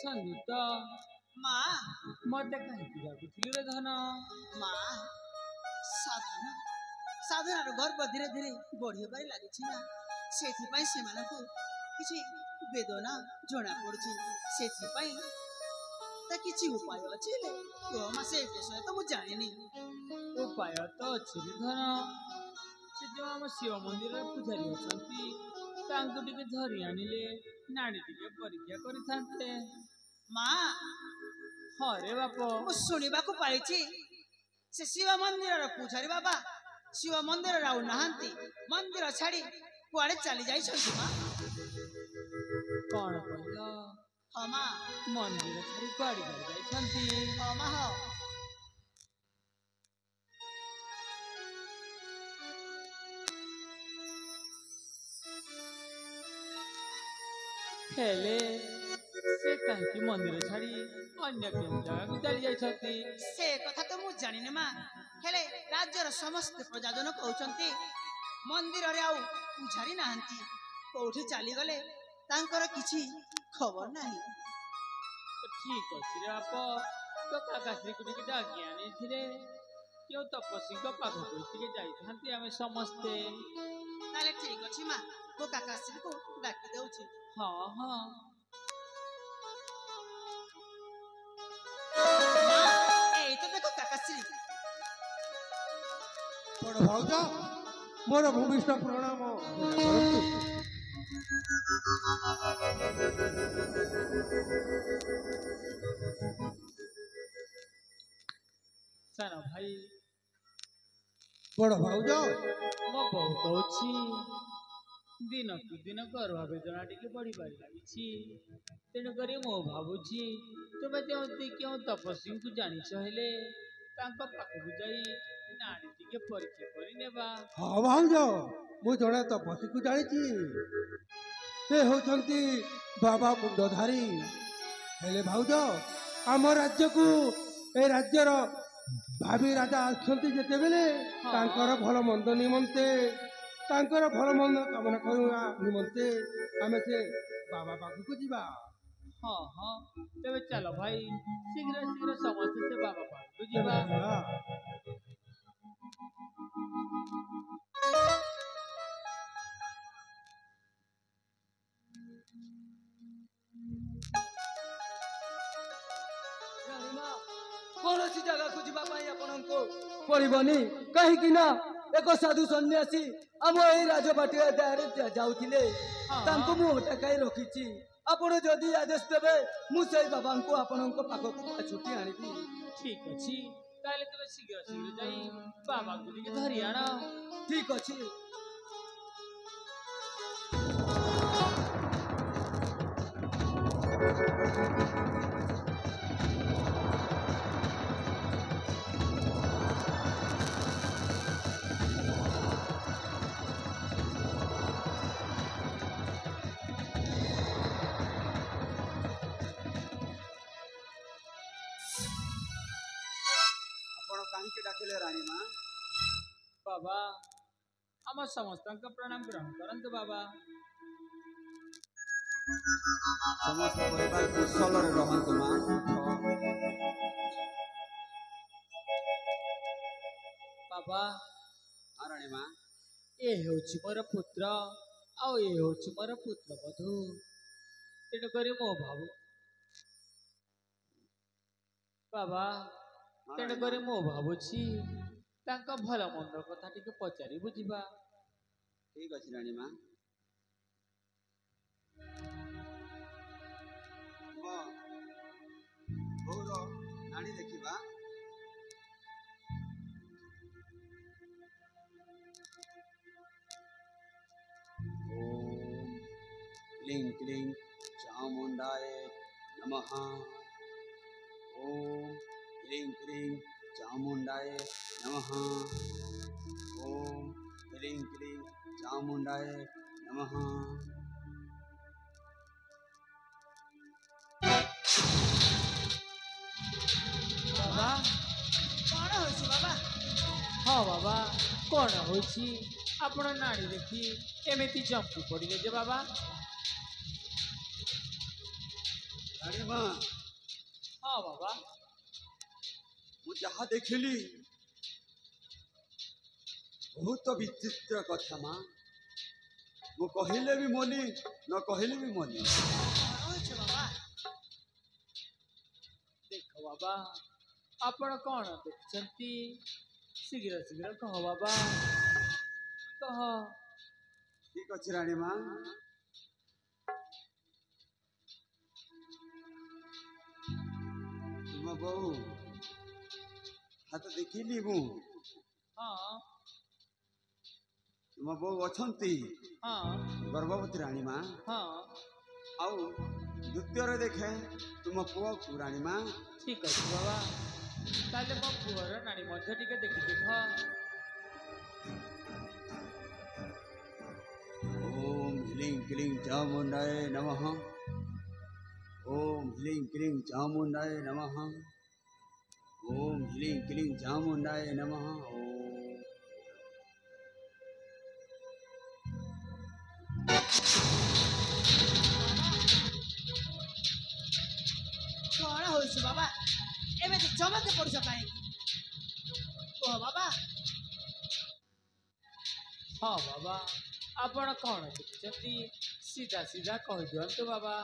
ଅଛନ୍ତି ତ? ମା ମତେ କାହିଁକି ଡାକୁଥିଲୁ ରେ ଧନ? ମା ସାଧନାର ଗର୍ବ ଧୀରେ ଧୀରେ ବଢିବାରେ ଲାଗିଛି ନା, ସେଥିପାଇଁ ସେମାନଙ୍କୁ କିଛି ବେଦନା ଜଣା ପଡୁଛି। ସେଥିପାଇଁ ତା କିଛି ଉପାୟ ଅଛି ହେଲେ ମା ସେ ବିଷୟ ତ ମୁଁ ଜାଣିନି। ଉପାୟ ତ ଅଛି ରେ ଧନ। ସେ ଯୋଉ ଆମ ଶିବ ମନ୍ଦିରରେ ପୂଜାରୀ ଅଛନ୍ତି ତାଙ୍କୁ ଟିକେ ଧରି ଆଣିଲେ ନାଡ଼ି ଟିକେ ପରୀକ୍ଷା କରିଥାନ୍ତେ। ମା ହଁ ରେ ବାପ। ମୁଁ ଶୁଣିବାକୁ ପାଇଛି ସେ ଶିବ ମନ୍ଦିରର ପୂଜାରୀ ବାବା ଶିବ ମନ୍ଦିରରେ ଆଉ ନାହାନ୍ତି, ମନ୍ଦିର ଛାଡି କୁଆଡେ ଚାଲି ଯାଇଛନ୍ତି ମା। କଣ କହିଲ? ହଁ ମା। ମନ୍ଦିର ଛାଡି କୁଆଡେ ଯାଇଛନ୍ତି? ହଁ ମା ହଁ। ହେଲେ ସେ କାହିଁକି ମନ୍ଦିର ଛାଡି ଅନ୍ୟ କେଉଁ ଜାଗାକୁ ଚାଲି ଯାଇଛନ୍ତି? ସେ କଥା ତ ମୁଁ ଜାଣିନି ମା, ହେଲେ ରାଜ୍ୟର ସମସ୍ତ ପ୍ରଜାଜନ କହୁଛନ୍ତି ମନ୍ଦିରରେ ଆଉ ପୂଜାରୀ ନାହାନ୍ତି, କୋଉଠି ଚାଲିଗଲେ ତାଙ୍କର କିଛି ଖବର ନାହିଁ। ଠିକ ଅଛି ରେ ବାପ, ତ କାକାଶ୍ରୀକୁ ଟିକେ ଡାକି ଆଣିଥିଲେ କେଉଁ ତପସ୍ୱୀଙ୍କ ପାଖକୁ ଟିକେ ଯାଇଥାନ୍ତି ଆମେ ସମସ୍ତେ। ତାହେଲେ ଠିକ ଅଛି ମା, ମୁଁ କାକାଶ୍ରୀକୁ ଡାକି ଦେଉଛି। ହଁ ହଁ। ଏଇ ତ ଦେଖ କାକାଶ୍ରୀ। ବଡ଼ ଭାଉଜ ମୋର ଭୂମିଷ୍ଠ ପ୍ରଣାମ। ସାନ ଭାଇ। ବଡ଼ ଭାଉଜ ମୋ ବୋଉ କହୁଛି ଦିନକୁ ଦିନ ଗର୍ଭ ବେଦନା ଟିକେ ବଢିବାରେ ଲାଗିଛି, ତେଣୁକରି ମୁଁ ଭାବୁଛି ତୁମେ କେଉଁ ତପସ୍ୱୀଙ୍କୁ ଜାଣିଛ ହେଲେ ତାଙ୍କ ପାଖକୁ ଯାଇ ନାଡ଼ି ଟିକେ ପରୀକ୍ଷା କରିନେବା। ହଁ ଭାଉଜ, ମୁଁ ଜଣେ ତପସ୍ୱୀକୁ ଜାଣିଛି। ସେ ହେଉଛନ୍ତି ବାବା ମୁଣ୍ଡଧାରୀ। ହେଲେ ଭାଉଜ ଆମ ରାଜ୍ୟକୁ ଏ ରାଜ୍ୟର ଭାବି ରାଜା ଆସୁଛନ୍ତି ଯେତେବେଳେ ତାଙ୍କର ଭଲ ମନ୍ଦ ନିମନ୍ତେ, ତାଙ୍କର ଭଲ ମନ୍ଦ କାମନା କରିବା ନିମନ୍ତେ ଆମେ ସେ ବାବା ପାଖକୁ ଯିବା। ହଁ ହଁ, ତେବେ ଚାଲ ଭାଇ ଶୀଘ୍ର ଶୀଘ୍ର ସମସ୍ତେ ସେ ବାବା ପାଖକୁ ଯିବା। କୌଣସି ଜାଗାକୁ ଯିବା ପାଇଁ ଆପଣଙ୍କୁ ପଡ଼ିବନି, କାହିଁକି ନା ଏକ ସାଧୁ ସନ୍ନ୍ୟାସୀ ଆମ ଏଇ ରାଜବାଟିଆ ଦାରେ ଯାଉଥିଲେ, ତାଙ୍କୁ ମୁଁ ଅଟକାଇ ରଖିଛି। ଆପଣ ଯଦି ଆଦେଶ ଦେବେ ମୁଁ ସେଇ ବାବାଙ୍କୁ ଆପଣଙ୍କ ପାଖକୁ ଛୁଟି ଆଣିବି। ଠିକ ଅଛି, ତାହେଲେ ତୁମେ ଶୀଘ୍ର ଶୀଘ୍ର ଯାଇ ବାବାଙ୍କୁ ଟିକେ ଧରି ଆଣ। ଠିକ ଅଛି। କାହିଁକି ଡାକିଲେ ରାଣୀ ମା? ବାବା ଆମ ସମସ୍ତଙ୍କ ପ୍ରଣାମ ଗ୍ରହଣ କରନ୍ତୁ ବାବା। ସମସ୍ତ ପରିବାର କୁଶଳରେ ରହନ୍ତୁ ମା। ବାବା ରାଣୀ ମା, ଏ ହେଉଛି ମୋର ପୁତ୍ର ଆଉ ଏ ହେଉଛି ମୋର ପୁତ୍ରବଧୂ, ତେଣୁକରି ମୁଁ ଭାବୁ ବାବା, ତେଣୁକରି ମୁଁ ଭାବୁଛି ତାଙ୍କ ଭଲ ମନ୍ଦ କଥା ଟିକେ ପଚାରି ବୁଝିବା। ଠିକ ଅଛି ରାଣୀ ମା। ବୋଉର ନାଡ଼ି ଦେଖିବା। ଓମ୍ କ୍ଲିଂ କ୍ଲିଂ ଚାମୁଣ୍ଡାୟ ନମଃ। ओम ह्रीं क्लीं चामुंडाय नमः। ओम ह्रीं क्लीं चामुंडाय नमः। बाबा କଣ ହଉଛି ବାବା? ହଁ ବାବା, କଣ ହଉଛି? ଆପଣ ନାଡ଼ି ଦେଖି ଏମିତି ଚମକି ପଡ଼ିଲେ ଯେ ବାବା। रानी माँ हाँ बाबा ମୁଁ ଯାହା ଦେଖିଲି ବହୁତ ବିଚିତ୍ର କଥା ମା ମୁଁ କହିଲେ ବି ମନି ନ କହିଲେ ବି ମନି କହୁଛ ବାବା ଦେଖ ବାବା ଆପଣ କଣ ଦେଖୁଛନ୍ତି ଶୀଘ୍ର ଶୀଘ୍ର କହ ବାବା କହ ଠିକ ଅଛି ରାଣୀ ମା ତୁମ ବୋଉ ହାତ ଦେଖିଲି ମୁଁ ହଁ ତୁମ ବୋଉ ଅଛନ୍ତି ହଁ ଗର୍ଭବତୀ ରାଣୀ ମା ହଁ ଆଉ ଦ୍ୱିତୀୟରେ ଦେଖେ ତୁମ ପୁଅକୁ ରାଣୀ ମା ଠିକ ଅଛି ବାବା ତାହେଲେ ମୋ ପୁଅର ନାନୀ ମଧ୍ୟ ଟିକେ ଦେଖି ଦେଖ ओम ह्रीं क्लीं चामुण्डाय नमः ओम ह्रीं क्लीं चामुण्डाय नमः ओम ह्रीं क्लीं चामुण्डाय नमः ओम କଣ ହଉଛି ବାବା ଏମିତି ଚମକି ପଡୁଛ କାହିଁକି କୁହ ବାବା ହଁ ବାବା ଆପଣ କଣ ଦେଖୁଛନ୍ତି ସିଧା ସିଧା କହିଦିଅନ୍ତୁ ବାବା